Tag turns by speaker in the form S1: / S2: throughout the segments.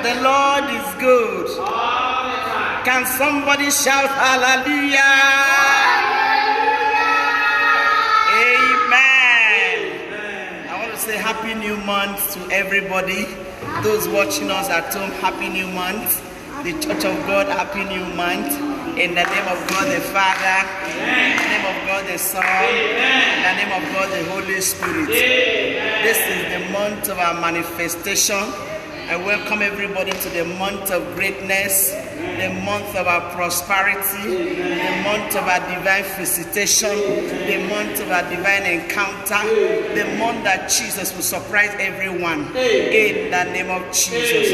S1: The Lord is good. Can somebody shout hallelujah? Amen. I want to say happy new month to everybody. Those watching us at home, happy new month. The Church of God, happy new month. In the name of God the Father, in the name of God the Son, in the name of God the Holy Spirit. This is the month of our manifestation. I welcome everybody to the month of greatness, the month of our prosperity, the month of our divine visitation, the month of our divine encounter, the month that Jesus will surprise everyone in the name of Jesus.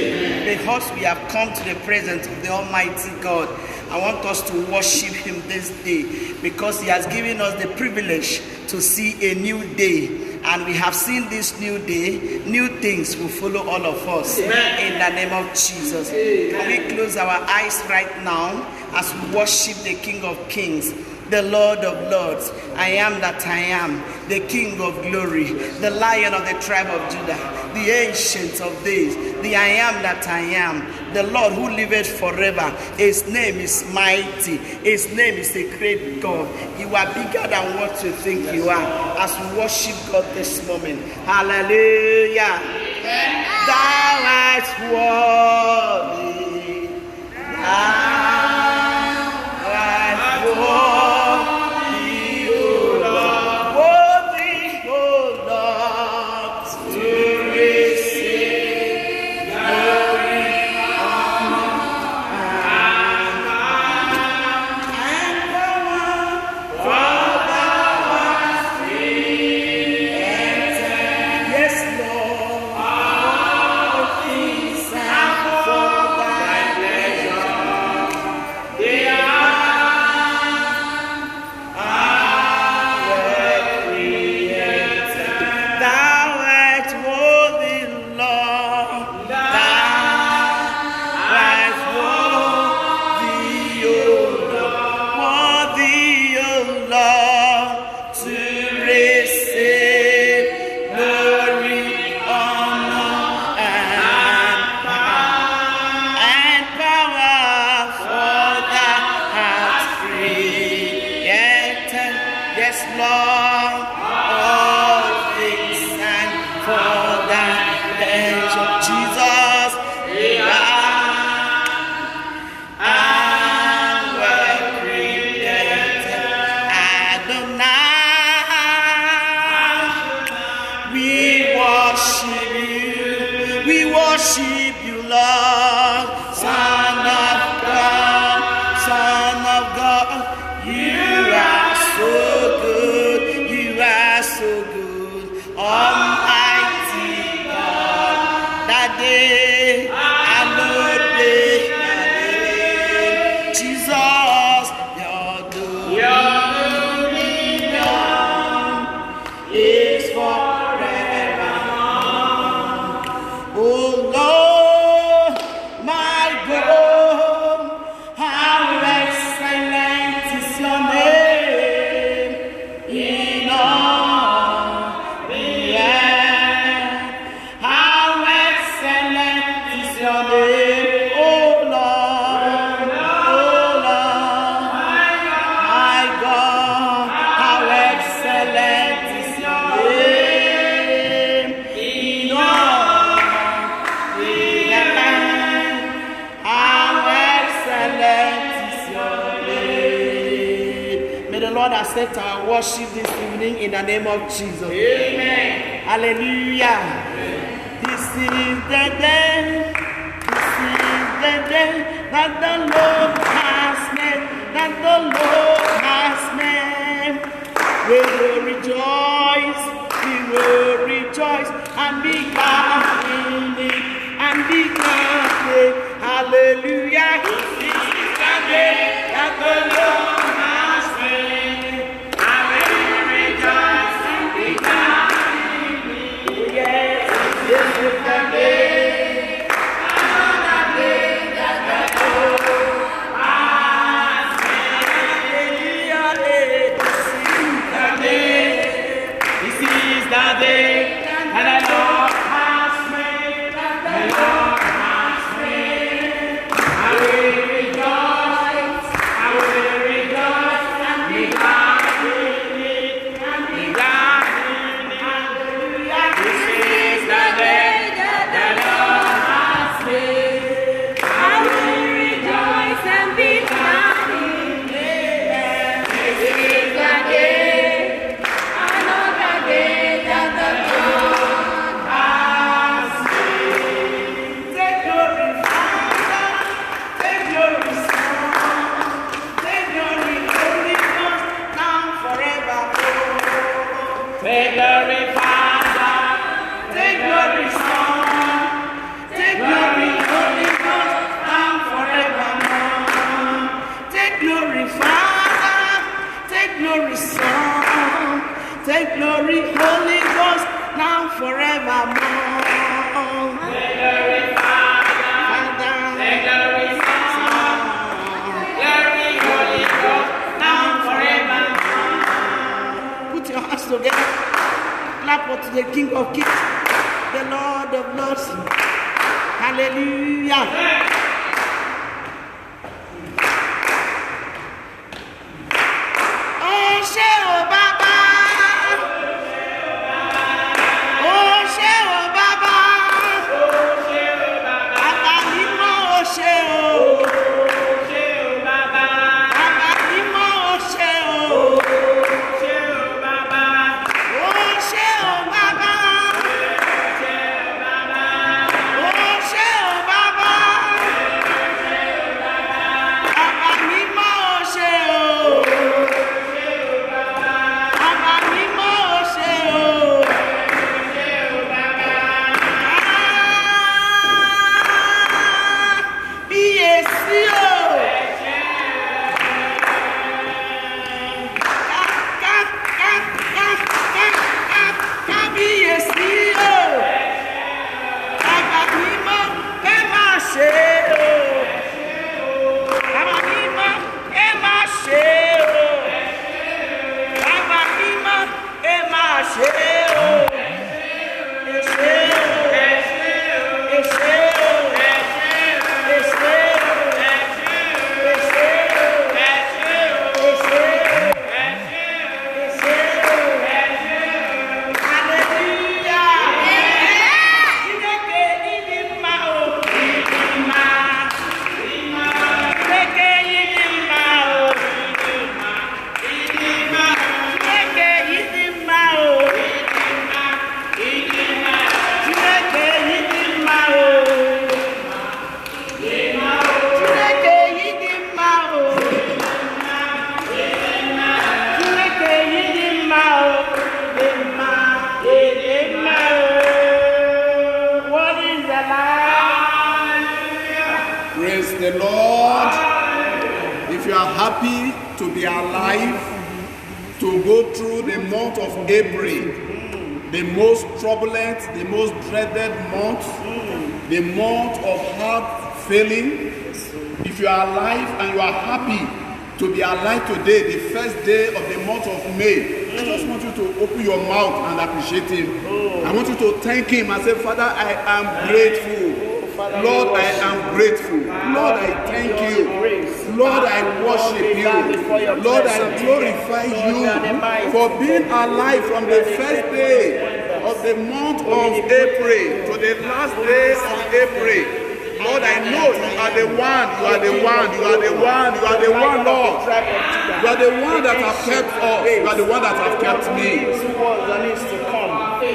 S1: Because we have come to the presence of the Almighty God, I want us to worship Him this day because He has given us the privilege to see a new day. And we have seen this new day, new things will follow all of us. Amen. In the name of Jesus. Amen. Can we close our eyes right now as we worship the King of Kings, the Lord of Lords? I am that I am, the King of Glory, the Lion of the tribe of Judah, the Ancient of Days, the I am that I am, the Lord who liveth forever. His name is mighty. His name is a great God. You are bigger than what you think you are. As we worship God this moment. Hallelujah. Thou art worthy. Thou art worthy, O Lord. Worthy, O Lord, to receive glory, honor, and power. For thou art created, yes, Lord, all things and for thy pleasure. They are created. Thou art worthy, Lord. Thou art worthy, O Lord. Worthy, O Lord, to receive glory, honor, and power. For thou hast created, yes, Lord, all things, and for thy pleasure. Jesus, we are well created. Adonai, we worship you, Lord, Son of God, Son of God. You are so good, you are so good, Almighty God. That day, hallowed be thy name. Jesus, your dominion is forever. Oh Lord, my God, how excellent is your name in all the earth. How excellent is your name, oh Lord, my God, how excellent is your name in all the earth. How excellent is your name. May the Lord accept our worship this evening in the name of Jesus. Amen. Hallelujah. This is the day, that the Lord has made, that the Lord has made. We will rejoice and be glad in it, and be glad in it. Hallelujah. This is the day that the Lord has made. I will rejoice and be glad in it. Yes, this is the day, another day that the Lord has made. Hallelujah. This is the day that the Lord has made. The Lord has made. of Kings, the Lord of Lords. Hallelujah. Oh, Sheo Baba. Oh, Sheo Baba. Atanimo, oh, Sheo. Atanimo, oh, Sheo.
S2: The Lord, if you are happy to be alive, to go through the month of April, the most turbulent, the most dreaded month, the month of heart failing, if you are alive and you are happy to be alive today, the first day of the month of May, I just want you to open your mouth and appreciate Him. I want you to thank Him and say, Father, I am grateful. Lord, I am grateful. Lord, I thank you. Lord, I worship you. Lord, I glorify you for being alive from the first day of the month of April to the last day of April. Lord, I know you are the one, you are the one, you are the one, you are the one, Lord. You are the one that have kept us. You are the one that have kept me.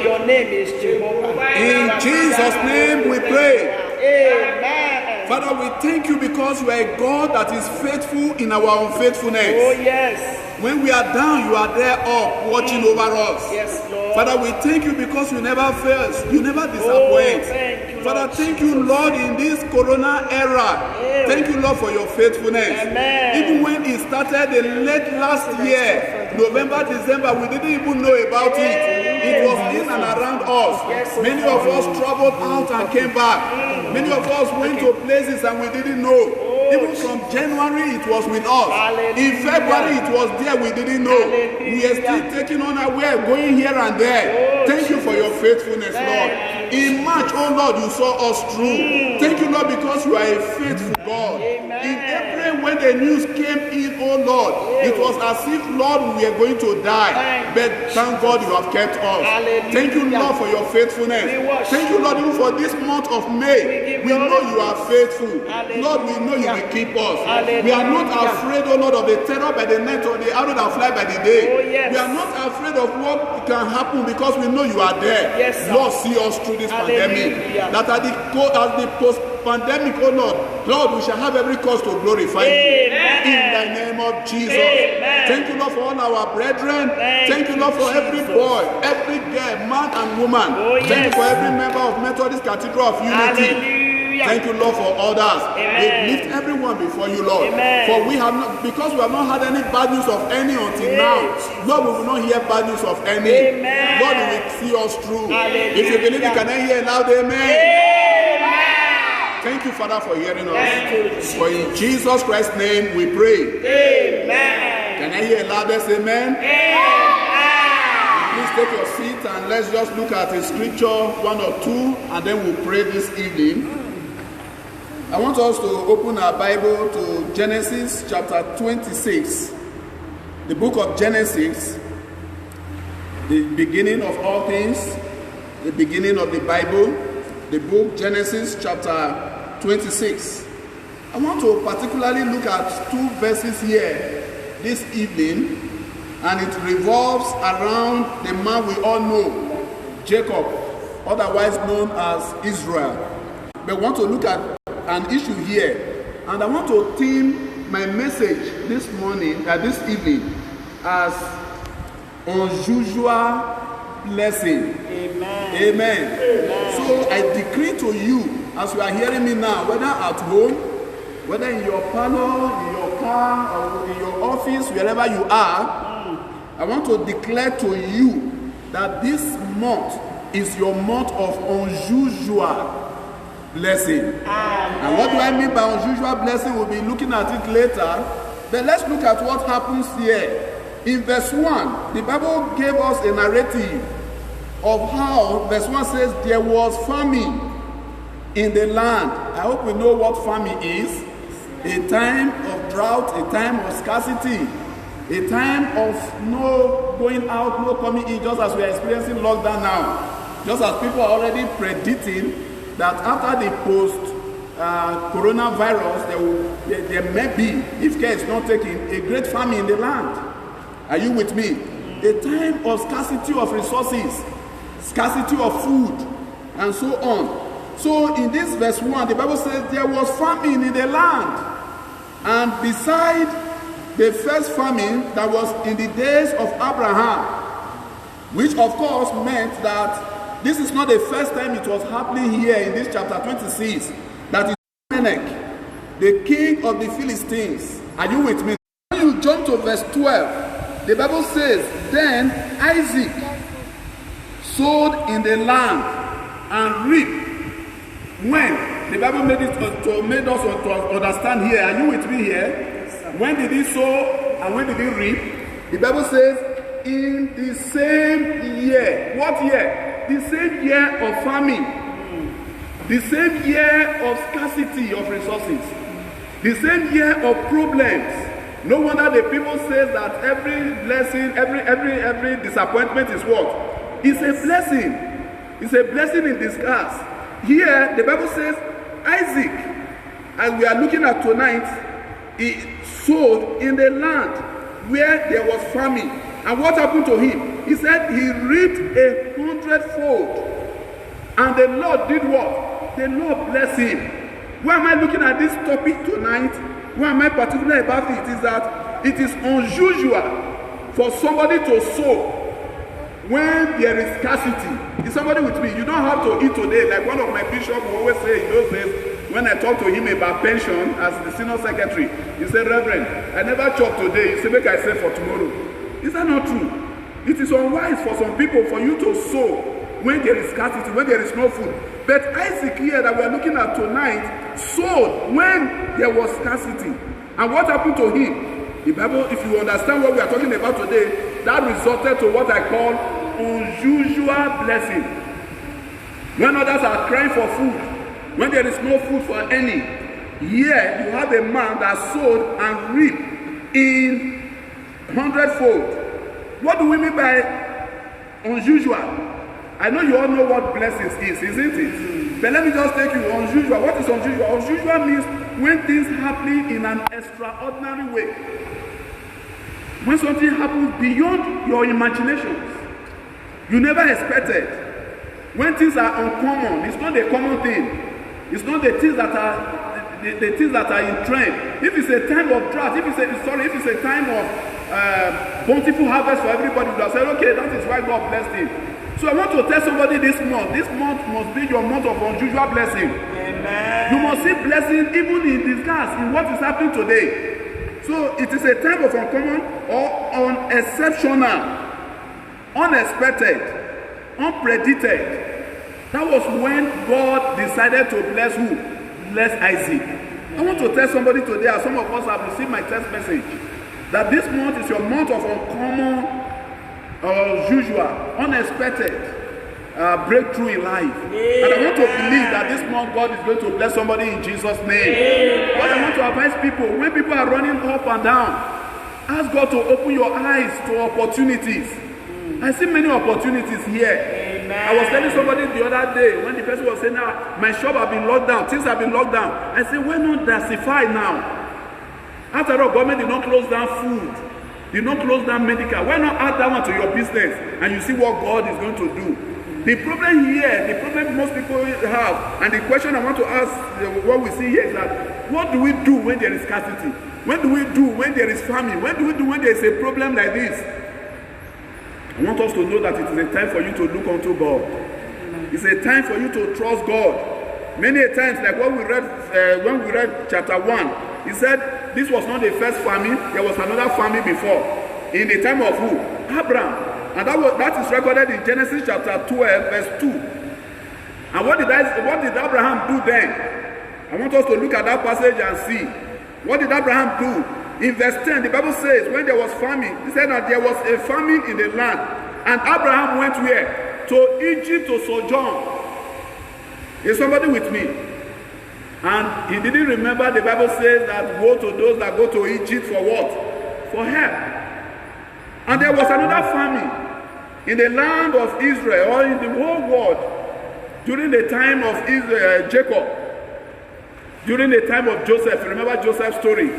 S1: Your name is Jehovah.
S2: In Jesus' name we pray.
S1: Amen.
S2: Father, we thank you because you are a God that is faithful in our unfaithfulness.
S1: Oh, yes.
S2: When we are down, you are there up, watching over us.
S1: Yes, Lord.
S2: Father, we thank you because you never fail. You never disappoint.
S1: Thank you,
S2: Father,
S1: Lord
S2: thank you, Lord, in this corona era. Thank you, Lord, for your faithfulness.
S1: Amen.
S2: Even when it started the late last year, November, December, we didn't even know about it. It was in and around us. Many of us traveled out and came back. Many of us went to places and we didn't know. Even from January, it was with us. In February, it was there, we didn't know. We are still taking on our way, going here and there. Thank you for your faithfulness, Lord. In March, oh Lord, you saw us through. Thank you, Lord, because you are a faithful God. In April, when the news came in, oh Lord, it was as if, Lord, we were going to die. But thank God you have kept us. Thank you, Lord, for your faithfulness. Thank you, Lord, even for this month of May. We know you are faithful. Lord, we know you will keep us. We are not afraid, oh Lord, of the terror by the night or the arrow that fly by the day. We are not afraid of what can happen because we know you are there. Lord, see us through this pandemic. That at the post-pandemic, oh Lord, we shall have every cause to glorify you. In the name of Jesus. Thank you, Lord, for all our brethren. Thank you, Lord, for every boy, every girl, man and woman. Thank you for every member of Methodist Cathedral of Unity. Thank you, Lord, for others. We lift everyone before you, Lord. For we have not, because we have not had any bad news of any until now. Lord, we will not hear bad news of any. Lord, you will see us through. If you believe it, can I hear a loud amen? Thank you, Father, for hearing us. For in Jesus Christ's name we pray. Amen. Can I hear a loudest amen? Please take your seat and let's just look at a scripture, one or two, and then we'll pray this evening. I want us to open our Bible to Genesis chapter 26. The book of Genesis, the beginning of all things, the beginning of the Bible, the book Genesis chapter 26. I want to particularly look at two verses here this evening, and it revolves around the man we all know, Jacob, otherwise known as Israel. But I want to look at an issue here, and I want to theme my message this evening as unusual blessing.
S1: Amen.
S2: Amen.
S1: Amen.
S2: So I decree to you, as you are hearing me now, whether at home, whether in your parlor, in your car, or in your office, wherever you are, I want to declare to you that this month is your month of unusual blessing. And what do I mean by unusual blessing? We'll be looking at it later. But let's look at what happens here. In verse 1, the Bible gave us a narrative of how, verse 1 says, there was famine in the land. I hope we know what famine is. A time of drought, a time of scarcity, a time of no going out, no coming in, just as we are experiencing lockdown now. Just as people are already predicting that after the post-coronavirus, there may be, if care is not taken, a great famine in the land. Are you with me? A time of scarcity of resources, scarcity of food, and so on. So in this verse 1, the Bible says there was famine in the land. And beside the first famine that was in the days of Abraham, which of course meant that this is not the first time it was happening here in this chapter 26, that is Amalek, the king of the Philistines. Are you with me? When you jump to verse 12, the Bible says, then Isaac sowed in the land and reaped. When? The Bible made us to understand here. Are you with me here? Yes, when did he sow and when did he reap? The Bible says, in the same year. What year? The same year of famine. The same year of scarcity of resources. The same year of problems. No wonder the people say that every blessing, every disappointment is what? It's a blessing. It's a blessing in disguise. Here, the Bible says, Isaac, as we are looking at tonight, he sowed in the land where there was famine. And what happened to him? He said he reaped 100-fold. And the Lord did what? The Lord blessed him. Why am I looking at this topic tonight? Why am I particular about it? Is that it is unusual for somebody to sow when there is scarcity. Is somebody with me? You don't have to eat today. Like one of my bishops always say in those days, when I talk to him about pension as the senior secretary, he said, Reverend, I never chop today. He said, make I save for tomorrow. Is that not true? It is unwise for some people for you to sow when there is scarcity, when there is no food. But Isaac here that we are looking at tonight sowed when there was scarcity. And what happened to him? The Bible, if you understand what we are talking about today, that resulted to what I call unusual blessing. When others are crying for food, when there is no food for any, here you have a man that sowed and reaped in 100-fold. What do we mean by unusual? I know you all know what blessings is, isn't it? But let me just take you unusual. What is unusual? Unusual means when things happen in an extraordinary way. When something happens beyond your imaginations, you never expected. When things are uncommon, it's not a common thing. It's not the things that are the things that are in trend. If it's a time of drought, if it's a time of bountiful harvest for everybody, you have said, okay, that is why God blessed him. So I want to tell somebody this month must be your month of unusual blessing. Amen. You must see blessing even in disguise in what is happening today. So it is a time of uncommon or unexceptional, unexpected, unpredicted. That was when God decided to bless who? Bless Isaac. I want to tell somebody today, as some of us have received my text message, that this month is your month of uncommon unusual, unexpected breakthrough in life. And I want to believe that this month God is going to bless somebody in Jesus' name. But I want to advise people, when people are running up and down, ask God to open your eyes to opportunities. I see many opportunities here. I was telling somebody the other day, when the person was saying, my shop have been locked down, things have been locked down. I said, why not diversify now? After all, government did not close down food, did not close down medical. Why not add that one to your business and you see what God is going to do? The problem here, the problem most people have, and the question I want to ask, what we see here is that, what do we do when there is scarcity? What do we do when there is famine? What do we do when there is a problem like this? I want us to know that it is a time for you to look unto God. It's a time for you to trust God. Many times, like what we read when we read chapter 1, he said this was not the first famine, there was another famine before. In the time of who? Abraham. And that is recorded in Genesis chapter 12, verse 2. And what did Abraham do then? I want us to look at that passage and see. What did Abraham do? In verse 10, the Bible says, when there was famine, he said that there was a famine in the land. And Abraham went where? To Egypt to sojourn. Is somebody with me? And he didn't remember, the Bible says that woe to those that go to Egypt for what? For help. And there was another famine in the land of Israel, or in the whole world, during the time of Jacob, during the time of Joseph. Remember Joseph's story?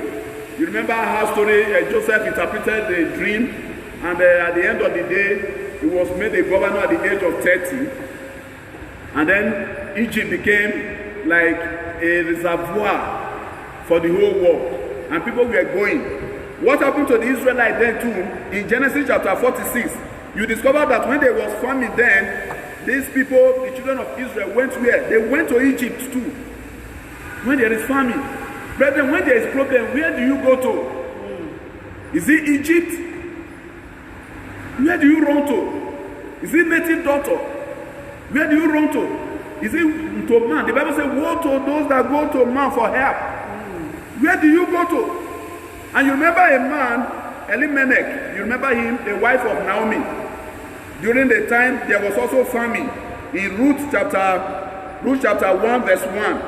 S2: You remember how story Joseph interpreted the dream, and at the end of the day, he was made a governor at the age of 30. And then Egypt became like a reservoir for the whole world. And people were going. What happened to the Israelites then too? In Genesis chapter 46, you discover that when there was famine then, these people, the children of Israel, went where? They went to Egypt too. When there is famine. Brethren, when there is problem, where do you go to? Is it Egypt? Where do you run to? Is it native daughter? Where do you run to? Is it to man? The Bible says, woe to those that go to man for help. Where do you go to? And you remember a man, Elimelech, you remember him, the wife of Naomi. During the time, there was also famine. In Ruth chapter 1, verse 1.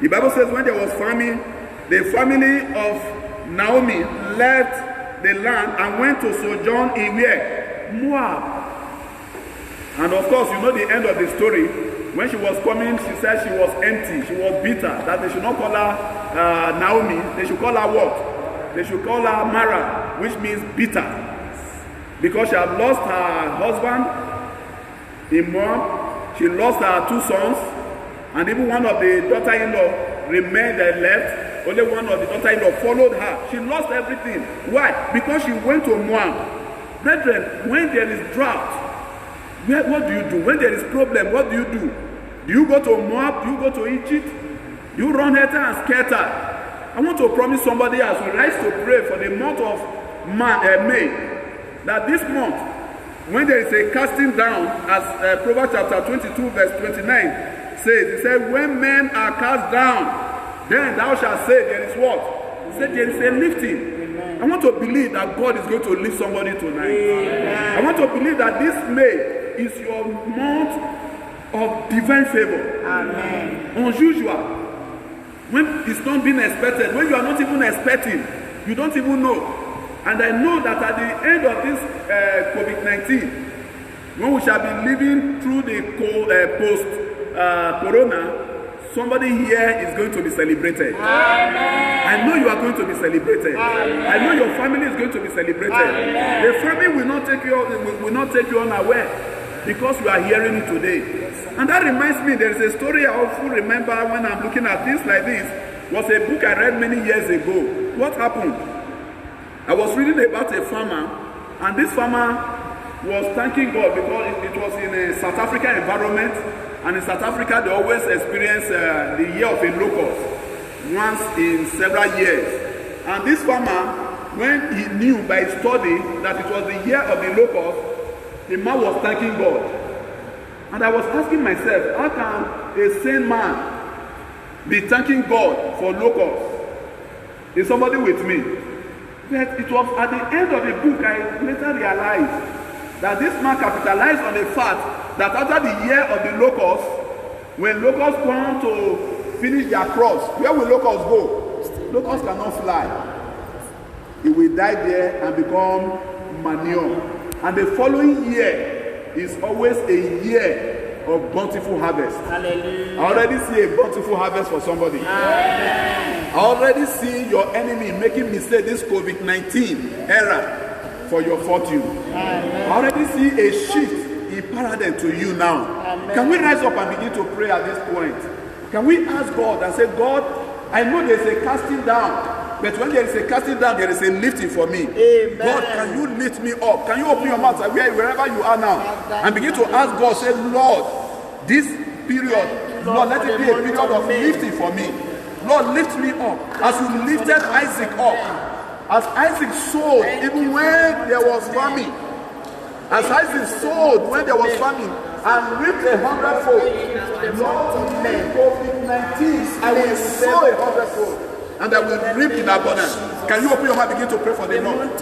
S2: The Bible says when there was famine, the family of Naomi left the land and went to sojourn in where? Moab. And of course, you know the end of the story. When she was coming, she said she was empty, she was bitter, that they should not call her Naomi, they should call her what? They should call her Mara, which means bitter. Because she had lost her husband in Moab, she lost her 2 sons, and even one of the daughter-in-law remained and left. Only one of the daughter-in-law followed her. She lost everything. Why? Because she went to Moab. Brethren, when there is drought, what do you do? When there is problem, what do you do? Do you go to Moab? Do you go to Egypt? Do you run helter and skelter? I want to promise somebody as we rise to pray for the month of May, that this month, when there is a casting down, as Proverbs chapter 22, verse 29 says, he said, when men are cast down, then thou shalt say, there is what? He said, there is a lifting. Amen. I want to believe that God is going to lift somebody tonight. Amen. I want to believe that this May is your month of divine favor. Amen. Unusual. When it's not being expected, when you are not even expecting, you don't even know. And I know that at the end of this COVID-19, when we shall be living through the post-corona, somebody here is going to be celebrated. Amen. I know you are going to be celebrated. Amen. I know your family is going to be celebrated. Amen. The family will not take you unaware because you are hearing it today. And that reminds me, there is a story I often remember when I'm looking at things like this. It was a book I read many years ago. What happened? I was reading about a farmer, and this farmer was thanking God because it was in a South African environment. And in South Africa, they always experience the year of a locust once in several years. And this farmer, when he knew by study that it was the year of the locust, the man was thanking God. And I was asking myself, how can a sane man be thanking God for locusts? Is somebody with me? But it was at the end of the book I later realized that this man capitalized on the fact that after the year of the locusts, when locusts come to finish their crops, where will locusts go? Locusts cannot fly. It will die there and become manure. And the following year is always a year of bountiful harvest. Hallelujah. I already see a bountiful harvest for somebody. Amen. I already see your enemy making mistake this COVID-19 era for your fortune. Amen. I already see a shift in paradigm to you now. Amen. Can we rise up and begin to pray at this point? Can we ask God and say, God, I know there's a casting down, but when there is a casting down, there is a lifting for me. Amen. God, can you lift me up? Can you open your mouth wherever you are now and begin to ask God, say, Lord, this period, Lord, let it be a period of lifting for me. Lord, lift me up as you lifted Isaac up. As Isaac sowed, even when there was famine. As Isaac sowed when there was famine and reaped 100-fold. Lord, COVID-19, I will sow 100-fold. And I will reap in abundance. Can you open your mouth, begin to pray for the month?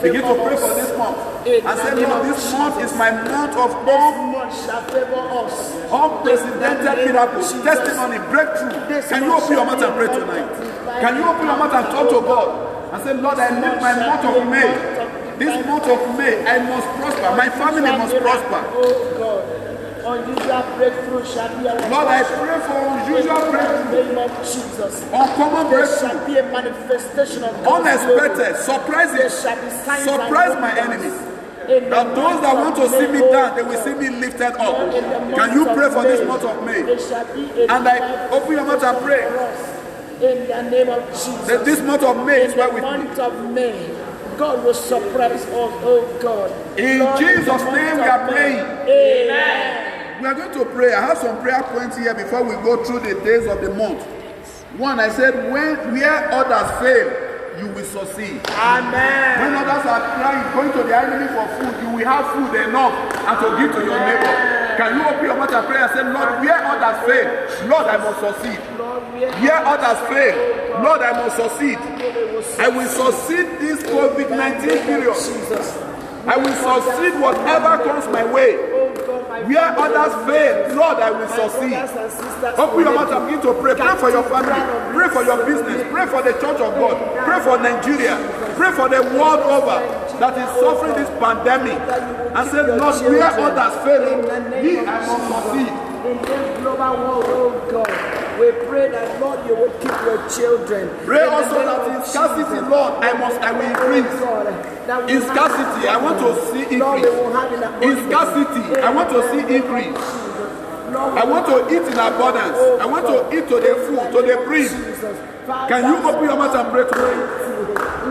S2: Begin to pray for this month. And say, Lord, this month is my month of unprecedented miracles, testimony, breakthrough. Can you open your mouth and pray tonight? Can you open your mouth and talk to God? And say, Lord, I live my month of May. This month of May, I must prosper. My family must prosper. Unusual breakthrough shall be our Lord, I pray for unusual breakthrough. In the name of Jesus. Uncommon breakthrough. There shall be a manifestation of God's unexpected, surprising. Surprise my enemies. That those that want to see me down, they will see me lifted up. Can you pray for this month of May? And I open your mouth and pray. In the name of Jesus. That this month of May is where we month of May, God will surprise us, oh God. In Lord, Jesus' name we are praying. Amen. We are going to pray. I have some prayer points here before we go through the days of the month. One, I said, where others fail, you will succeed. Amen. When others are trying, going to the enemy for food, you will have food enough and to give to your neighbor. Can you open your mouth and pray and say, Lord, where others fail, Lord, I must succeed. Where others fail, Lord, I must succeed. I will succeed this COVID-19 period. I will succeed whatever comes my way. Where others fail, Lord, I will succeed. Open your mouth and begin to pray. Pray for your family. Pray for your business. Pray for the church of God. Pray for Nigeria. Pray for the world over that is suffering this pandemic. And say, Lord, where others fail, me, I must succeed. In this global world, oh God, we pray that, Lord, you will keep your children. Pray also that in scarcity, Lord, I will increase. In scarcity, I want to see increase. In scarcity, I want to see increase. I want to eat in abundance. I want to eat to the full, to the brim. Can you open your mouth and pray to me?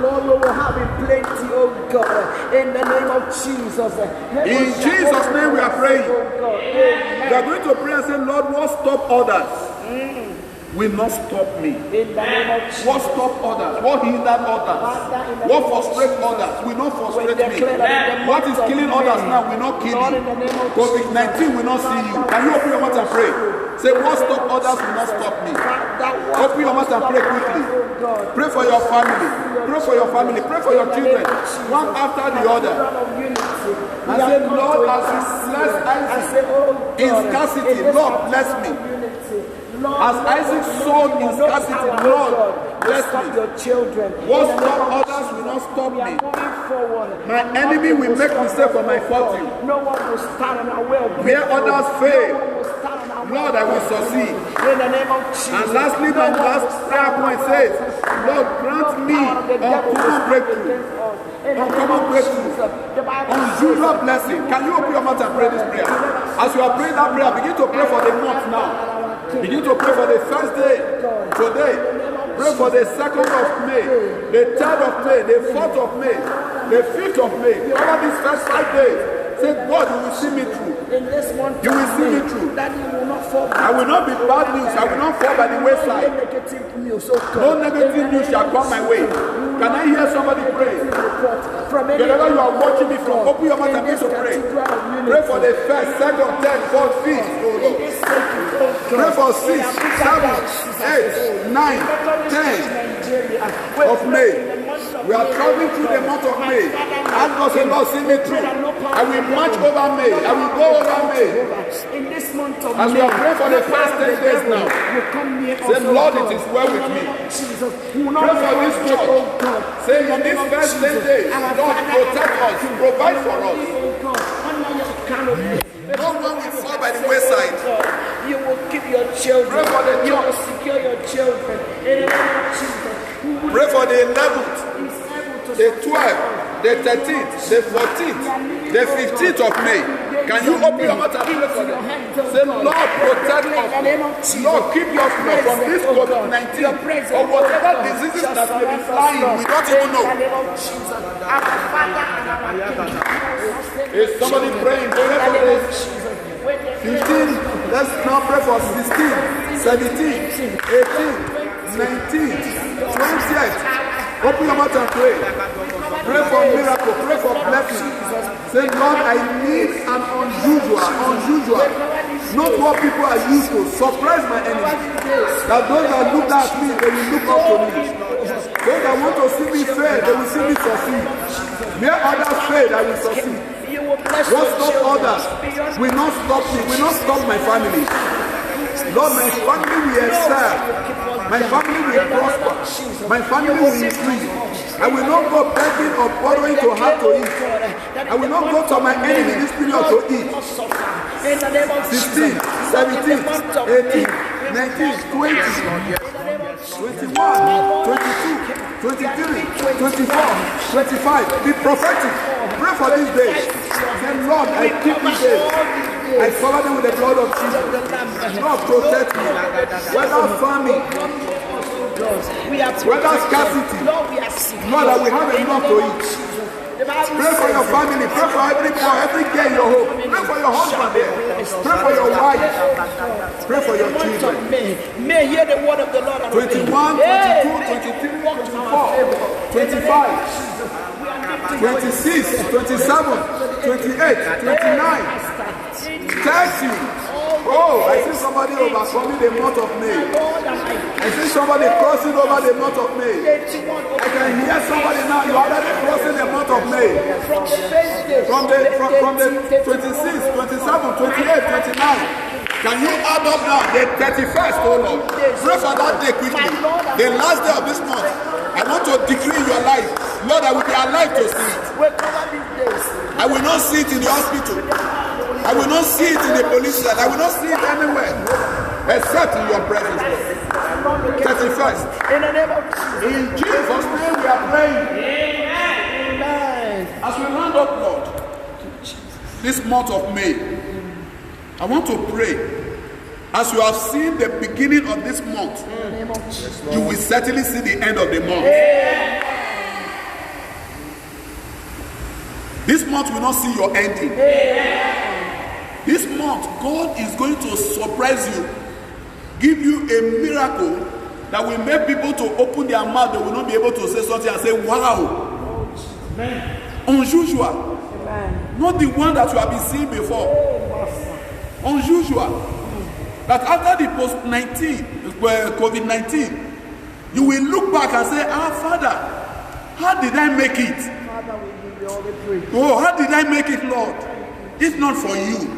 S2: Lord, we will have in plenty, oh God, in the name of Jesus. In Jesus' name we are praying. We are going to pray and say, Lord, what stop others will not stop me. In the name of Jesus. What stop others? What hindered others? What frustrates others will not frustrate me. What is killing others now will not kill me. COVID-19 will not see you. Can you open your mouth and pray? Say, what stop others will not stop me. Open your mouth and pray quickly. Pray for your family. Pray for your family. Pray for your children. One after the other. And say, Lord, as you bless Isaac in scarcity, Lord, bless me. As Isaac sowed in scarcity, Lord, bless me. What stop others will not stop me. My enemy will make mistake for my fortune. Where others fail, Lord, I will succeed. And lastly, my last prayer point says, Lord, grant me uncommon breakthrough. Uncommon breakthrough. Unusual blessing. Can you open your mouth and pray this prayer? As you are praying that prayer, begin to pray for the month now. Begin to pray for the first day today. Pray for the 2nd of May, the 3rd of May, the 4th of May, the 5th of May. Over these first 5 days, say, God, you will see me through. You will see me through. I will not be bad news. I will not fall by the wayside. No negative news shall come my way. Can I hear somebody pray? Wherever you are watching me from, open your mouth and begin to pray. Pray for the 1st, 2nd, 3rd, 4th, 5th. Pray for 6, 7, 8, 9, 10 of May. We are traveling through the month of May. Ask God, say, Lord, see me through. I will march over May. I will go over May.
S3: In this month of
S2: As we are praying for the first 10 days now, say, Lord, it is well with me. Pray for this church. Say, in these first 10 days, Lord, protect us, provide for us. No one will fall by the wayside.
S3: You will keep your children.
S2: Pray for the
S3: You will
S2: church.
S3: secure your children. In the name of Jesus.
S2: Pray for the 11th, the 12th, the 13th, the 14th, the 15th of May. Can you open your mouth and pray for them? Say, Lord, protect us. Lord, keep your flow from this COVID-19 or whatever diseases that may be flying. We don't even know. Is somebody praying? Pray for this. 15. Let's now pray for 16, 17, 18, 19, 20th. Open your mouth and pray. Pray for miracle. Pray for blessing. Say, Lord, I need an unusual. Not what people are used to. Surprise my enemies. That those that look at me, they will look up to me. Those that want to see me fail, they will see me succeed. Where others fail, I will succeed. What stop others will not stop me, will not stop my family. Lord, my family will excel. My family will prosper. My family will increase. I will not go begging or borrowing to have to eat. I will not go to my enemy this period to eat. 16, 17, 18, 19, 20, 21, 22, 23, 24, 25. Be prophetic. Pray for these days. Say, Lord, I keep these days. I cover them with the blood of Jesus. Lord, protect me. Whether famine, whether scarcity, Lord, I will have enough to eat. Pray for your family. Pray for every boy, every girl in your home. Pray for your husband there. Pray for your wife. Pray for your children.
S3: May hear the word of the Lord.
S2: 21, 22, 23, 24, 25. 26, 27, 28, 29, 30. Oh, I see somebody overcoming the month of May. I see somebody crossing over the month of May. I can hear somebody now. You are already crossing the month of May. From the 26, 27, 28, 29. Can you add up now the 31st, oh Lord? Pray for that day quickly. The last day of this month. I want to decree your life. Lord, I will be alive to see it. I will not see it in the hospital. I will not see it in the police station. I will not see it anywhere except in your presence, Lord. 31st. In Jesus' name we are praying. Amen. As we round up, Lord, this month of May, I want to pray. As you have seen the beginning of this month, you will certainly see the end of the month. This month will not see your ending. This month, God is going to surprise you, give you a miracle that will make people to open their mouth. They will not be able to say something and say, wow. Unusual. Not the one that you have been seeing before. Unusual. That after the COVID-19, you will look back and say, Father, how did I make it? Oh, how did I make it, Lord? If not for you.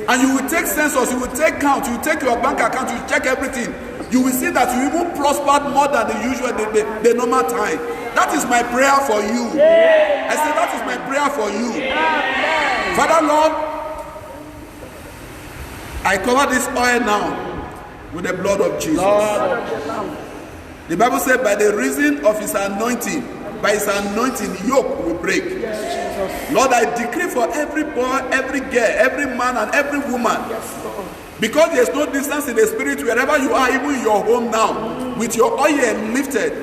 S2: And you will take census, you will take count, you will take your bank account, you will check everything. You will see that you even prospered more than the usual, the normal time. That is my prayer for you. I said that is my prayer for you. Father, Lord, I cover this oil now with the blood of Jesus. The Bible said by the reason of his anointing, by his anointing, yoke will break. Lord, I decree for every boy, every girl, every man and every woman. Because there's no distance in the spirit, wherever you are, even in your home now, with your oil lifted,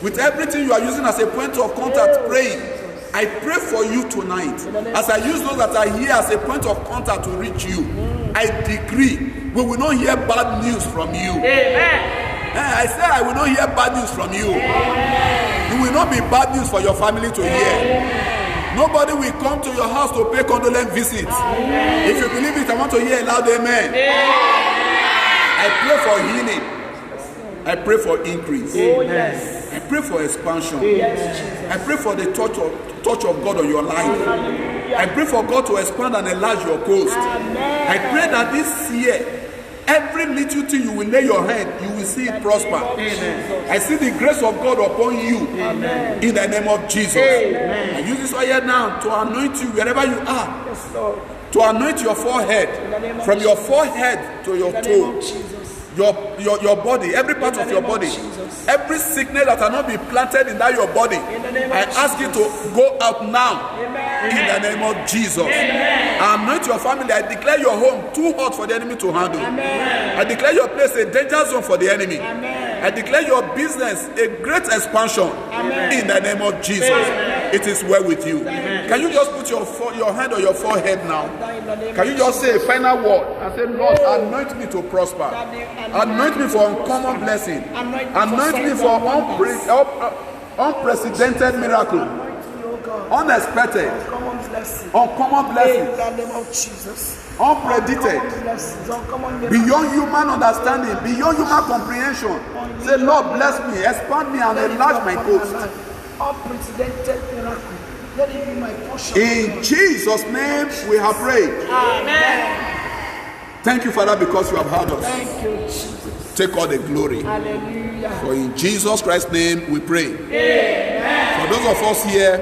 S2: with everything you are using as a point of contact, praying. I pray for you tonight. As I use those that are here as a point of contact to reach you, I decree we will not hear bad news from you. I said I will not hear bad news from you. It will not be bad news for your family to hear. Nobody will come to your house to pay condolence visits. If you believe it, I want to hear a loud amen. I pray for healing. I pray for increase.
S3: Oh, yes.
S2: I pray for expansion.
S3: Yes, Jesus.
S2: I pray for the touch of God on your life. I pray for God to expand and enlarge your coast.
S3: Amen.
S2: I pray that this year, every little thing you will lay your hand, you will see it prosper.
S3: Amen.
S2: I see the grace of God upon you.
S3: Amen.
S2: In the name of Jesus.
S3: Amen.
S2: I use this oil now to anoint you wherever you are.
S3: Yes, Lord.
S2: To anoint your forehead, from your forehead to your
S3: In the name of
S2: toe.
S3: Jesus.
S2: Your body, every part of your body, every sickness that cannot be planted in that your body, I ask you to go out now.
S3: Amen.
S2: In the name of Jesus. I anoint your family. I declare your home too hot for the enemy to handle.
S3: Amen.
S2: I declare your place a danger zone for the enemy.
S3: Amen.
S2: I declare your business a great expansion.
S3: Amen.
S2: In the name of Jesus.
S3: Amen.
S2: It is well with you.
S3: Amen.
S2: Can you just put your hand on your forehead now?
S3: In the name
S2: Can
S3: of
S2: you just say a final word and say, Lord, anoint me to prosper. Anoint me for uncommon blessing. Anoint me for unprecedented miracle. Unexpected. Uncommon blessing.
S3: In the name of Jesus.
S2: Unpredicted. Beyond human understanding. Beyond human comprehension. Say, Lord, bless me. Expand me and enlarge my coast.
S3: Unprecedented miracle. Let it be my portion.
S2: In Jesus' name we have prayed.
S3: Amen.
S2: Thank you, Father, because you have heard us.
S3: Thank you, Jesus.
S2: Take all the glory.
S3: Hallelujah.
S2: For in Jesus Christ's name we pray.
S3: Amen.
S2: For those of us here,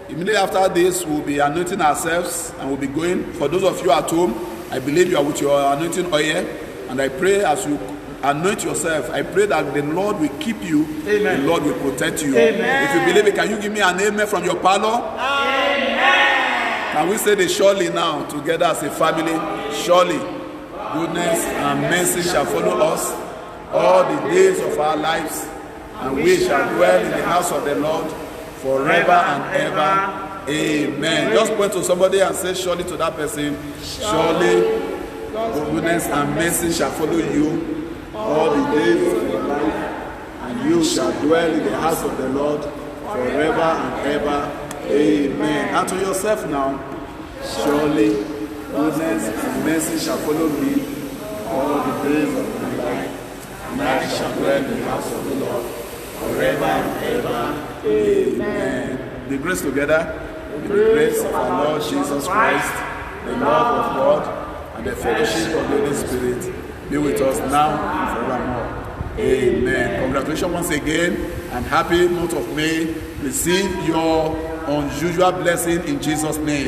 S2: immediately after this, we'll be anointing ourselves and we'll be going. For those of you at home, I believe you are with your anointing oil. And I pray as you anoint yourself, I pray that the Lord will keep you. Amen. The Lord will protect you.
S3: Amen.
S2: If you believe it, can you give me an amen from your parlor?
S3: Amen.
S2: Can we say the surely now together as a family? Surely goodness and mercy shall follow us all the days of our lives, and we shall dwell in the house of the Lord forever and ever. Amen. Just point to somebody and say surely to that person. Surely goodness and mercy shall follow you all the days of your life, and you shall dwell in the house of the Lord forever and ever. Amen. And to yourself now. Surely goodness and mercy shall follow me all the days of my life, and I shall dwell in the house of the Lord forever and ever. Amen. The grace together, the grace of our Lord Jesus Christ, the love of God, and the fellowship of the Holy Spirit be with us now and forevermore. Amen. Congratulations once again, and happy month of May. Receive your unusual blessing in Jesus' name.